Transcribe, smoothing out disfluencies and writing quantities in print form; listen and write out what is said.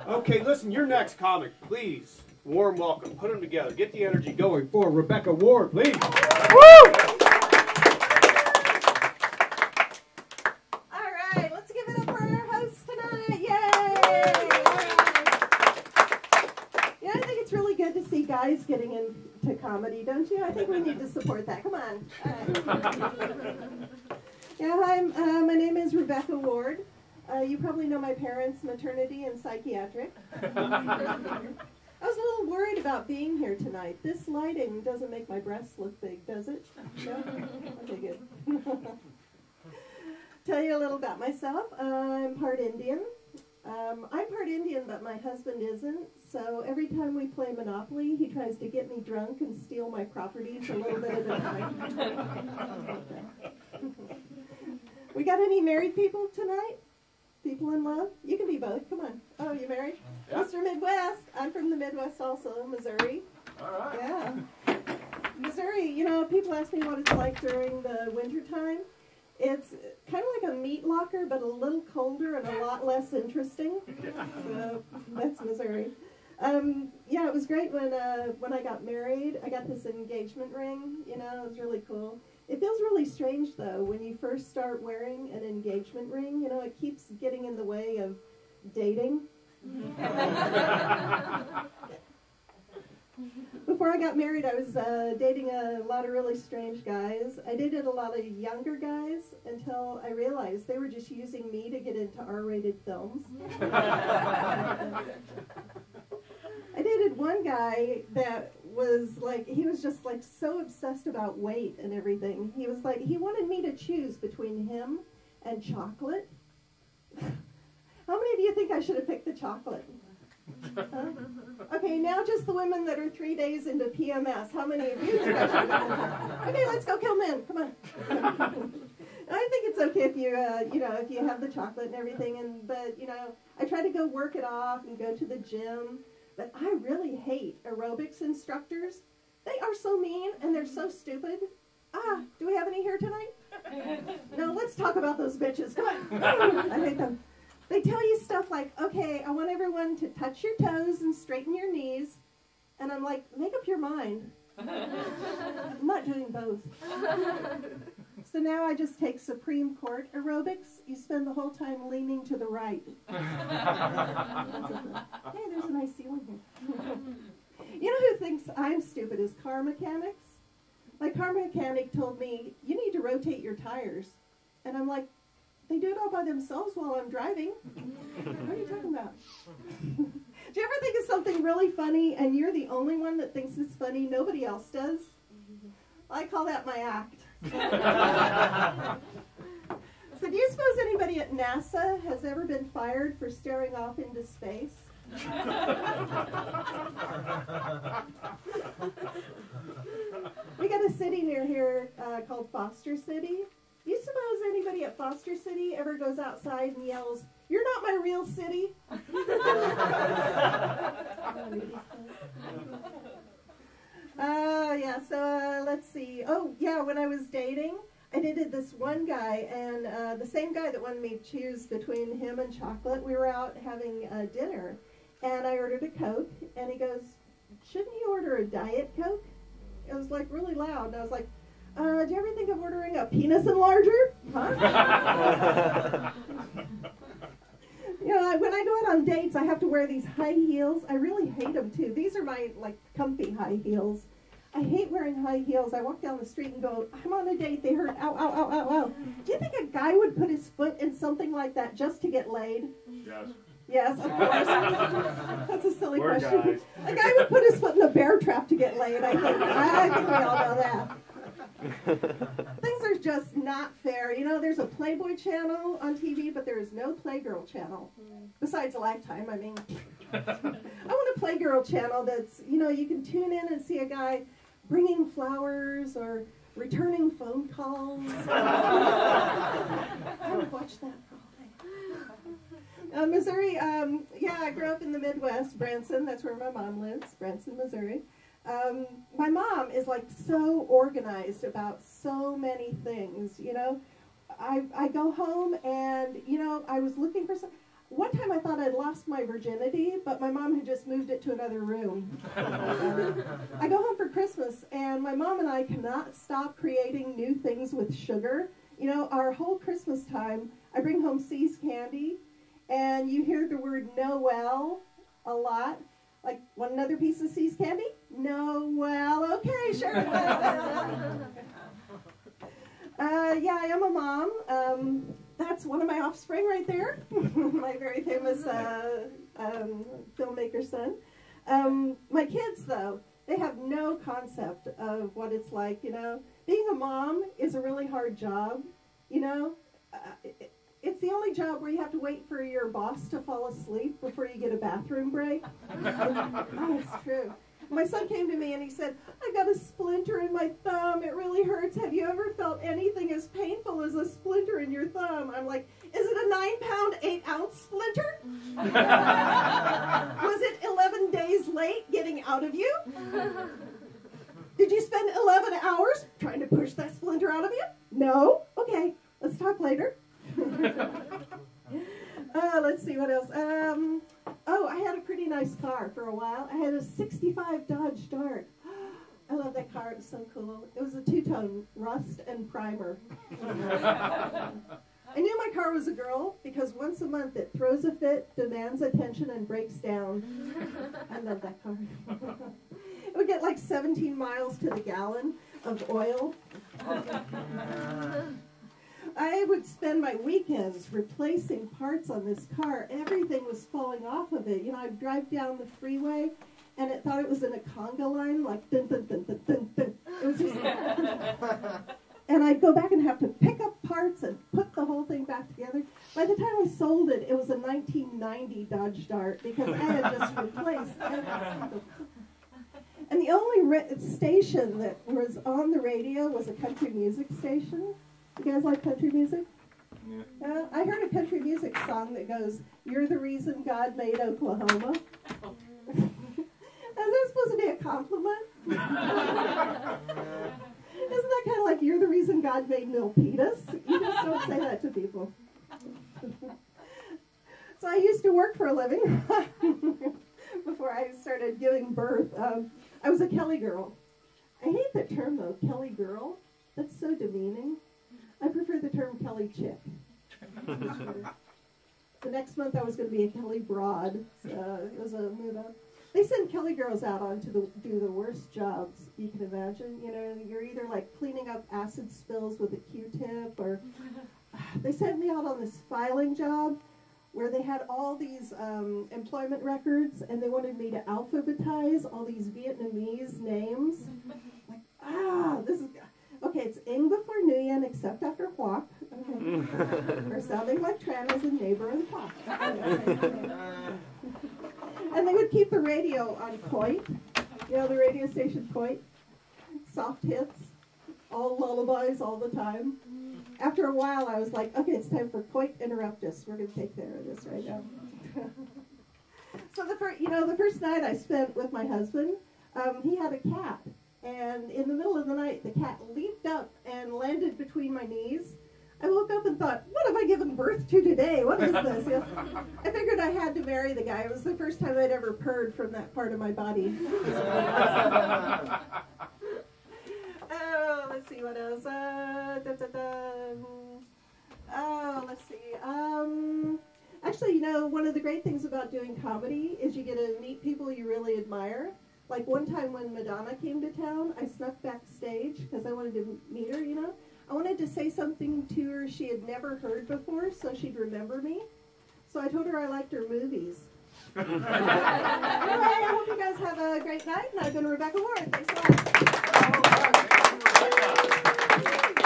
Okay, listen, your next comic, please. Warm welcome. Put them together. Get the energy going for Rebecca Ward, please. Woo! All right, let's give it up for our host tonight. Yay! Yeah, I think it's really good to see guys getting into comedy, don't you? I think we need to support that. Come on. Yeah, hi, my name is Rebecca Ward. You probably know my parents, maternity and psychiatric. I was a little worried about being here tonight. This lighting doesn't make my breasts look big, does it? No? Okay, good. Tell you a little about myself. I'm part Indian. I'm part Indian, but my husband isn't. So every time we play Monopoly, he tries to get me drunk and steal my properties a little bit at a time. We got any married people tonight? People in love? You can be both. Come on. Oh, you married? Yeah. Mr. Midwest. I'm from the Midwest also, Missouri. All right. Yeah. Missouri, you know, people ask me what it's like during the winter time. It's kind of like a meat locker, but a little colder and a lot less interesting. So that's Missouri. Yeah, it was great when I got married. I got this engagement ring. You know, it was really cool. It feels really strange, though, when you first start wearing an engagement ring. You know, it keeps getting in the way of dating. Before I got married, I was dating a lot of really strange guys. I dated a lot of younger guys until I realized they were just using me to get into R-rated films. I dated one guy that was like, he was just like so obsessed about weight and everything. He was like, he wanted me to choose between him and chocolate. How many of you think I should have picked the chocolate? Huh? Okay, now just the women that are 3 days into PMS. How many of you think I should have? Okay, let's go kill men. Come on. I think it's okay if you, you know, if you have the chocolate and everything. But you know, I try to go work it off and go to the gym. But I really hate aerobics instructors. They are so mean and they're so stupid. Do we have any here tonight? No, let's talk about those bitches. Come on. I hate them. They tell you stuff like, okay, I want everyone to touch your toes and straighten your knees. And I'm like, make up your mind. I'm not doing both. So now I just take Supreme Court aerobics. You spend the whole time leaning to the right. Hey, there's a nice ceiling here. You know who thinks I'm stupid is car mechanics. My car mechanic told me, you need to rotate your tires. And I'm like, they do it all by themselves while I'm driving. What are you talking about? Do you ever think of something really funny and you're the only one that thinks it's funny, nobody else does? I call that my act. So do you suppose anybody at NASA has ever been fired for staring off into space? We got a city near here called Foster City. Do you suppose anybody at Foster City ever goes outside and yells, "You're not my real city"? Yeah, so let's see. Oh, yeah, when I was dating, I dated this one guy, and the same guy that wanted me to choose between him and chocolate. We were out having dinner, and I ordered a Coke, and he goes, "Shouldn't you order a Diet Coke?" It was like really loud, and I was like, do you ever think of ordering a penis enlarger? Huh? You know, when I go out on dates, I have to wear these high heels. I really hate them, too. These are my, like, comfy high heels. I hate wearing high heels. I walk down the street and go, I'm on a date. They hurt. Ow, ow, ow, ow, ow. Do you think a guy would put his foot in something like that just to get laid? Yes. Yes, of course. That's a silly We're question. guys. A guy would put his foot in a bear trap to get laid, I think. I think we all know that. Things are just not fair. You know, there's a Playboy channel on TV, but there is no Playgirl channel. Besides Lifetime, I mean. I want a Playgirl channel that's, you know, you can tune in and see a guy bringing flowers or returning phone calls. I would watch that all day. Missouri, yeah, I grew up in the Midwest, Branson. That's where my mom lives, Branson, Missouri. My mom is like so organized about so many things, you know. I go home and, you know, I was looking for some, one time I thought I'd lost my virginity, but my mom had just moved it to another room. I go home for Christmas, and my mom and I cannot stop creating new things with sugar. You know, our whole Christmas time, I bring home See's candy, and you hear the word Noel a lot. Like, want another piece of See's candy? Noel, okay, sure. Yeah, I am a mom. That's one of my offspring right there. My very famous filmmaker son. My kids, though, they have no concept of what it's like, you know. Being a mom is a really hard job, you know. It's the only job where you have to wait for your boss to fall asleep before you get a bathroom break. Oh, it's true. My son came to me and he said, I got a splinter in my thumb. It really hurts. Have you ever felt anything as painful as a splinter in your thumb? I'm like, is it a 9-pound, 8-ounce splinter? Was it 11 days late getting out of you? Did you spend 11 hours trying to push that splinter out of you? No? Okay, let's talk later. Let's see what else. Oh, I had a pretty nice car for a while. I had a 65 Dodge Dart. I love that car. It was so cool. It was a two-tone, rust and primer. I knew my car was a girl because once a month it throws a fit, demands attention, and breaks down. I love that car. It would get like 17 miles to the gallon of oil. I would spend my weekends replacing parts on this car. Everything was falling off of it. You know, I'd drive down the freeway, and it thought it was in a conga line, like dun dun dun dun dun dun. It was just, and I'd go back and have to pick up parts and put the whole thing back together. By the time I sold it, it was a 1990 Dodge Dart because I had just replaced everything. And the only station that was on the radio was a country music station. You guys like country music? Yeah. I heard a country music song that goes, "You're the reason God made Oklahoma." Is that supposed to be a compliment? Isn't that kind of like, "You're the reason God made Milpitas"? You just don't say that to people. So I used to work for a living before I started giving birth. I was a Kelly girl. I hate that term, though, Kelly girl. That's so demeaning. I prefer the term Kelly chick. The next month I was going to be a Kelly broad, so it was a move up. They send Kelly girls out on to do the worst jobs you can imagine. You know, you're either like cleaning up acid spills with a Q-tip, or they sent me out on this filing job where they had all these employment records, and they wanted me to alphabetize all these Vietnamese names. Like, this is... Okay, it's Ing before Nguyen, except after Huoc. Okay. Or sounding like Tran as a neighbor and Huoc. And they would keep the radio on point. You know, the radio station point. Soft hits. All lullabies all the time. After a while, I was like, okay, it's time for Coit Interruptus. We're going to take care of this right now. So the first night I spent with my husband, he had a cat. And in the middle of the night, the cat leaped up and landed between my knees. I woke up and thought, what have I given birth to today? What is this? You know, I figured I had to marry the guy. It was the first time I'd ever purred from that part of my body. Oh, let's see what else. Oh, let's see. Actually, you know, one of the great things about doing comedy is you get to meet people you really admire. Like one time when Madonna came to town, I snuck backstage because I wanted to meet her, you know. I wanted to say something to her she had never heard before so she'd remember me. So I told her I liked her movies. Anyway, I hope you guys have a great night, and I've been Rebecca Ward. Thanks a lot.